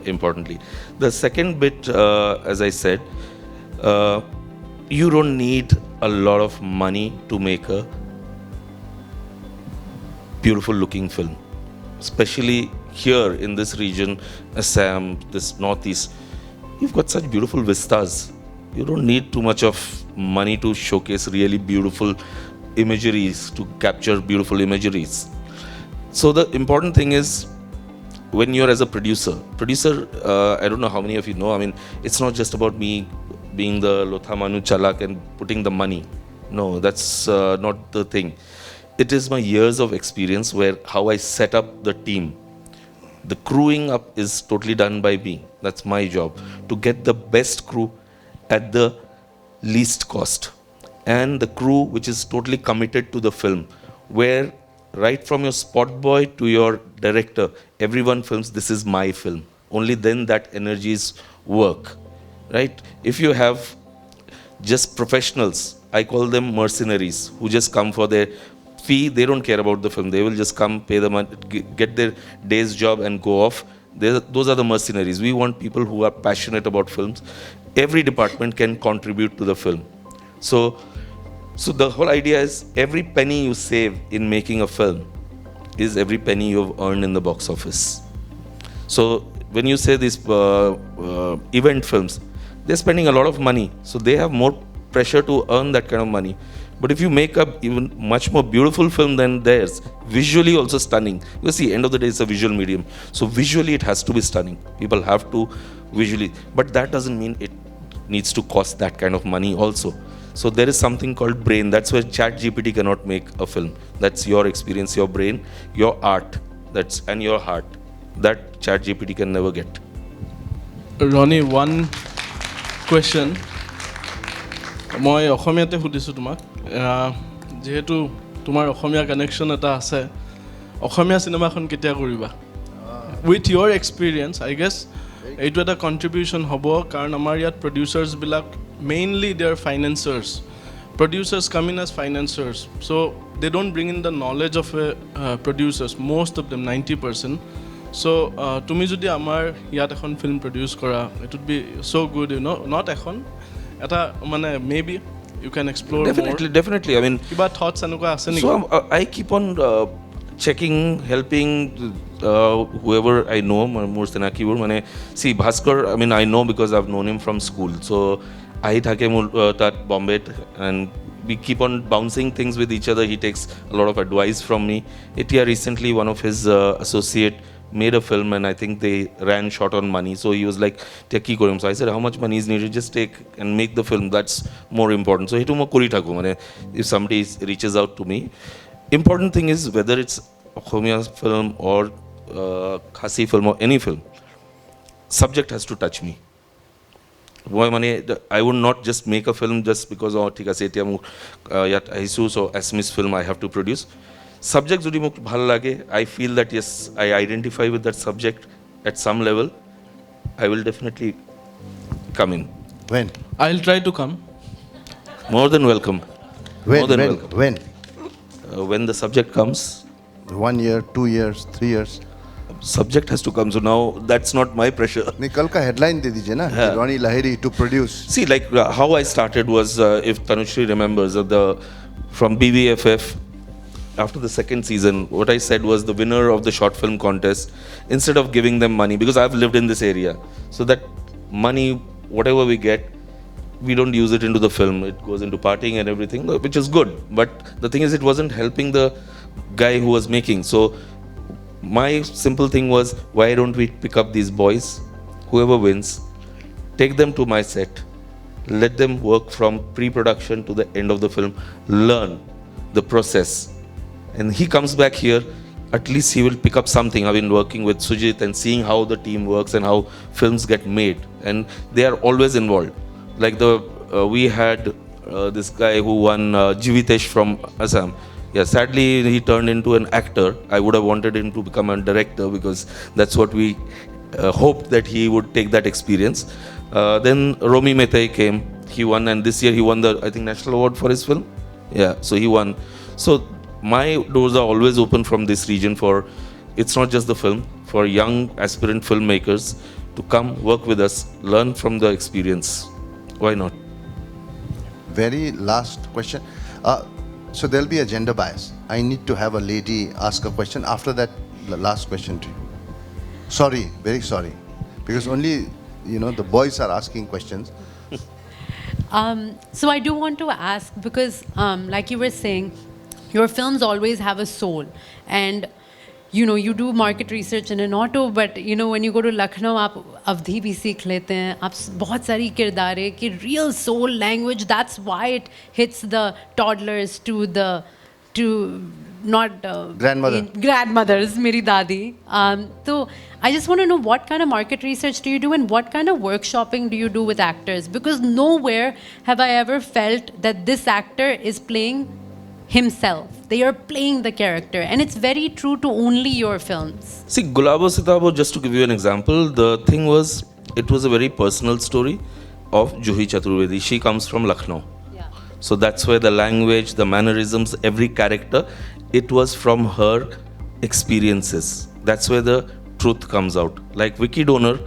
importantly. The second bit, as I said, you don't need a lot of money to make a beautiful looking film. Especially here in this region, Assam, this northeast, you've got such beautiful vistas. You don't need too much of money to showcase really beautiful imageries, to capture beautiful imageries. So the important thing is, when you're as a producer, I don't know how many of you know, I mean, it's not just about me being the Lothamanu Chalak and putting the money. No, that's not the thing. It is my years of experience where how I set up the team. The crewing up is totally done by me. That's my job, to get the best crew at the least cost. And the crew which is totally committed to the film, where right from your spot boy to your director, everyone films, this is my film. Only then that energies work, right? If you have just professionals, I call them mercenaries, who just come for their fee, they don't care about the film. They will just come, pay the money, get their day's job and go off. Those are the mercenaries. We want people who are passionate about films. Every department can contribute to the film. So the whole idea is, every penny you save in making a film is every penny you've earned in the box office. So when you say these event films, they're spending a lot of money. So they have more pressure to earn that kind of money. But if you make a even much more beautiful film than theirs, visually also stunning. You see, end of the day, it's a visual medium. So visually it has to be stunning. People have to visually, but that doesn't mean it needs to cost that kind of money also. So there is something called brain. That's where ChatGPT cannot make a film. That's your experience, your brain, your art, and your heart. That ChatGPT can never get. Ronnie, one question. মই অসমীয়াতে সুধিছোঁ তোমাক, যিহেতু তোমাৰ Asamiya connection এটা আছে, অসমীয়া চিনেমাখন কেতিয়া কৰিবা? উইথ ইয়ৰ এক্সপিৰিয়েঞ্চ, আই গেছ এইটো এটা কণ্ট্ৰিবিউশ্যন হ'ব, কাৰণ আমাৰ ইয়াত প্ৰডিউচাৰ্ছবিলাক mainly they are financiers. Producers come in as financiers, so' they don't bring in the knowledge of a producers, most of them 90%. So' তুমি যদি আমাৰ ইয়াত এখন ফিল্ম প্ৰডিউচ কৰা, ইট উড বি চ' গুড, ইউ ন', নট এখন এটা মানে maybe you can explore Definitely. I mean, কিবা thoughts এনেকুৱা আছে নেকি? So I keep on checking, helping whoever I know, more Senakibur. See, Bhaskar, I mean, I know because I've known him from school. So I thake tat Bombay, and we keep on bouncing things with each other. He takes a lot of advice from me. Recently, one of his associate made a film, and I think they ran short on money. So he was like, "Taki korim." So I said, "How much money is needed? Just take and make the film. That's more important." So he told me, "Kori thaku." If somebody reaches out to me, important thing is whether it's Khomia film or Khasi film or any film, subject has to touch me. I would not just make a film just because thik ase etia muk yat aisu, so Assamese film I have to produce. Subject jodi mok bhal lage, I feel that yes, I identify with that subject at some level, I will definitely come in. When? I'll try to come. More than welcome. When? When the subject comes. 1 year, 2 years, 3 years. Subject has to come, so now that's not my pressure. नहीं कल का headline दे दीजिए ना, Ronnie Lahiri to produce. See, like how I started was, if Tanushri remembers, from BVFF, after the second season, what I said was the winner of the short film contest, instead of giving them money, because I've lived in this area, so that money, whatever we get, we don't use it into the film. It goes into partying and everything, which is good. But the thing is, it wasn't helping the guy who was making. So my simple thing was, why don't we pick up these boys, whoever wins, take them to my set, let them work from pre-production to the end of the film, learn the process. And he comes back here, at least he will pick up something. I've been working with Sujit and seeing how the team works and how films get made, and they are always involved. Like we had this guy who won Jivitesh from Assam. Yeah, sadly he turned into an actor. I would have wanted him to become a director because that's what we hoped that he would take that experience. Then Romy Metai came. He won, and this year he won the, I think, national award for his film. Yeah, so he won. So my doors are always open from this region for, it's not just the film, for young aspirant filmmakers to come work with us, learn from the experience. Why not? Very last question. So there'll be a gender bias. I need to have a lady ask a question. After that, the last question to you. Sorry, very sorry. Because only, the boys are asking questions. So I do want to ask, because like you were saying, your films always have a soul. And you do market research in an auto, but when you go to Lucknow, आप अवधी भी सीख लेते हैं, आप बहुत सारी किरदारें कि real soul language. That's why it hits the toddlers to not grandmothers, मेरी दादी. So I just want to know, what kind of market research do you do, and what kind of workshopping do you do with actors? Because nowhere have I ever felt that this actor is playing himself. They are playing the character, and it's very true to only your films. See, Gulabo Sitabo, just to give you an example, the thing was, it was a very personal story of Juhi Chaturvedi. She comes from Lucknow. Yeah. So that's where the language, the mannerisms, every character, it was from her experiences. That's where the truth comes out. Like Vicky Donor,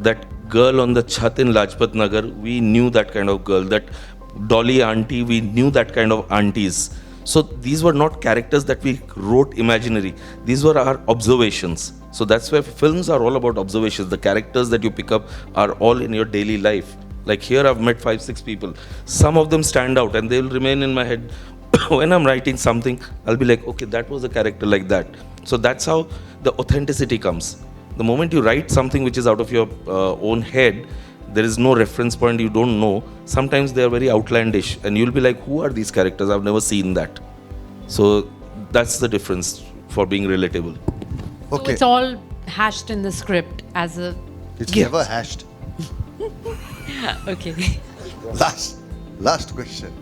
that girl on the chat in Lajpat Nagar, we knew that kind of girl. That Dolly auntie, we knew that kind of aunties. So these were not characters that we wrote imaginary. These were our observations. So that's why films are all about observations. The characters that you pick up are all in your daily life. Like here I've met 5-6 people. Some of them stand out and they will remain in my head. When I'm writing something, I'll be like, okay, that was a character like that. So that's how the authenticity comes. The moment you write something which is out of your own head, there is no reference point, you don't know. Sometimes they are very outlandish and you'll be like, who are these characters? I've never seen that. So that's the difference for being relatable. Okay. So it's all hashed in the script as a... It's never hashed. Okay. Last question.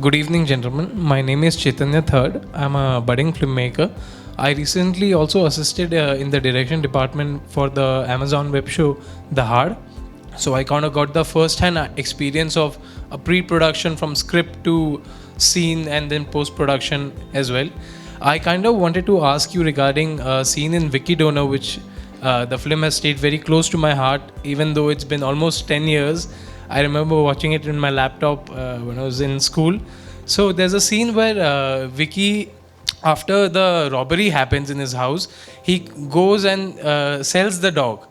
Good evening, gentlemen. My name is Chaitanya Third. I'm a budding filmmaker. I recently also assisted in the direction department for the Amazon web show, The Hard. So I kind of got the first-hand experience of a pre-production from script to scene and then post-production as well. I kind of wanted to ask you regarding a scene in Vicky Donor, which the film has stayed very close to my heart, even though it's been almost 10 years. I remember watching it in my laptop when I was in school. So there's a scene where Vicky, after the robbery happens in his house, he goes and sells the dog.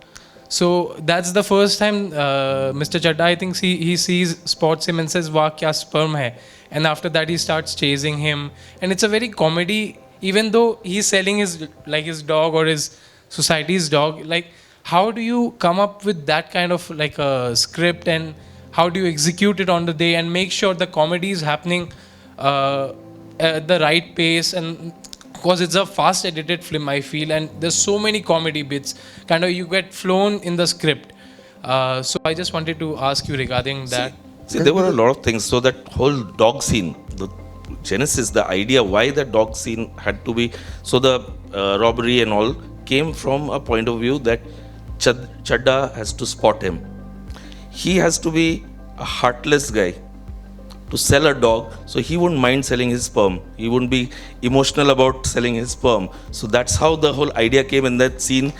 So that's the first time Mr. Chadda, I think he spots him and says, "Wah, kya sperm hai?" And after that he starts chasing him. And it's a very comedy, even though he's selling his dog or his society's dog. Like, how do you come up with that kind of like a script, and how do you execute it on the day and make sure the comedy is happening at the right pace? And because it's a fast edited film, I feel, and there's so many comedy bits, kind of you get flown in the script. So I just wanted to ask you regarding that. See, there were a lot of things. So that whole dog scene, the genesis, the idea why the dog scene had to be, so the robbery and all came from a point of view that Chadda has to spot him. He has to be a heartless guy to sell a dog, so he wouldn't mind selling his sperm. He wouldn't be emotional about selling his sperm. So that's how the whole idea came, and that scene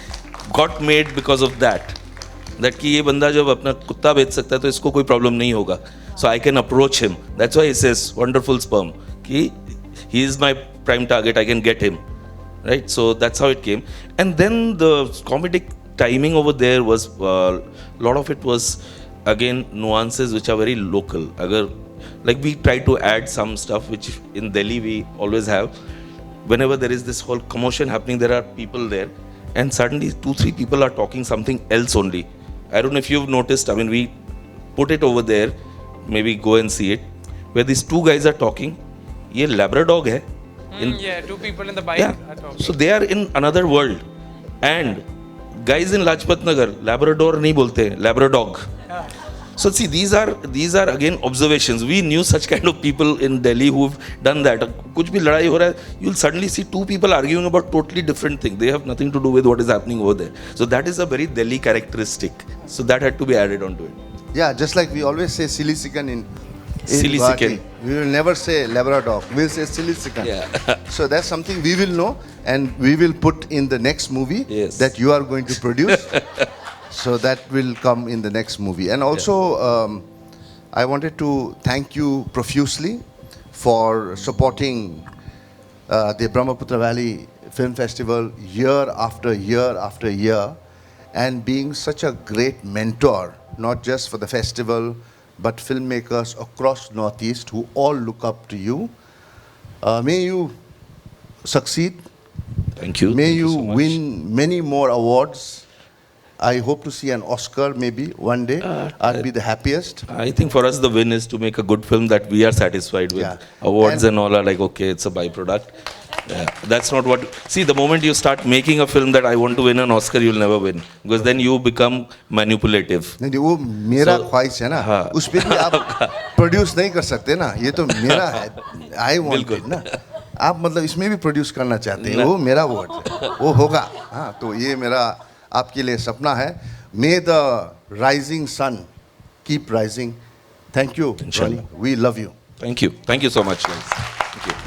got made because of that. That कि ये बंदा जब अपना कुत्ता बेच सकता है तो इसको कोई problem नहीं होगा. So I can approach him. That's why he says wonderful sperm. कि he is my prime target. I can get him. Right? So that's how it came. And then the comedic timing over there was a lot of it was again nuances which are very local. Like we try to add some stuff which in Delhi we always have. Whenever there is this whole commotion happening, there are people there, and suddenly 2-3 people are talking something else only. I don't know if you've noticed. I mean, we put it over there. Maybe go and see it. Where these 2 guys are talking. ये Labrador dog है. Yeah, two people in the bike Yeah. are talking. So they are in another world. And guys in Lajpat Nagar, Labrador nahi bolte, Labradog. So see, these are again observations. We knew such kind of people in Delhi who've done that. कुछ भी लड़ाई हो रहा है, you'll suddenly see two people arguing about totally different things. They have nothing to do with what is happening over there. So that is a very Delhi characteristic. So that had to be added onto it. Yeah, just like we always say silly chicken in Silly Guwahati. chicken. We will never say Labrador. We'll say silly chicken. Yeah. So that's something we will know and we will put in the next movie Yes. that you are going to produce. So that will come in the next movie. And also, I wanted to thank you profusely for supporting the Brahmaputra Valley Film Festival year after year after year and being such a great mentor, not just for the festival, but filmmakers across Northeast who all look up to you. May you succeed. Thank you. May Thank you so much. win many more awards. I hope to see an Oscar maybe one day. I'll be the happiest. I think for us the win is to make a good film that we are satisfied with. Yeah. Awards and all are like, okay, it's a byproduct. Yeah. That's not what... See, the moment you start making a film that I want to win an Oscar, you'll never win. Because then you become manipulative. नहीं वो मेरा So, ख्वाहिश है ना हाँ. उस पे भी आप प्रोड्यूस नहीं कर सकते ना ये तो मेरा है आई वांट बिल्कुल. इट ना आप मतलब इसमें भी प्रोड्यूस करना चाहते हैं वो मेरा वर्ड है वो होगा हाँ तो ये मेरा आपके लिए सपना है may the rising sun keep rising thank you Inshallah. We love you Thank you. Thank you so much, guys. Thank you.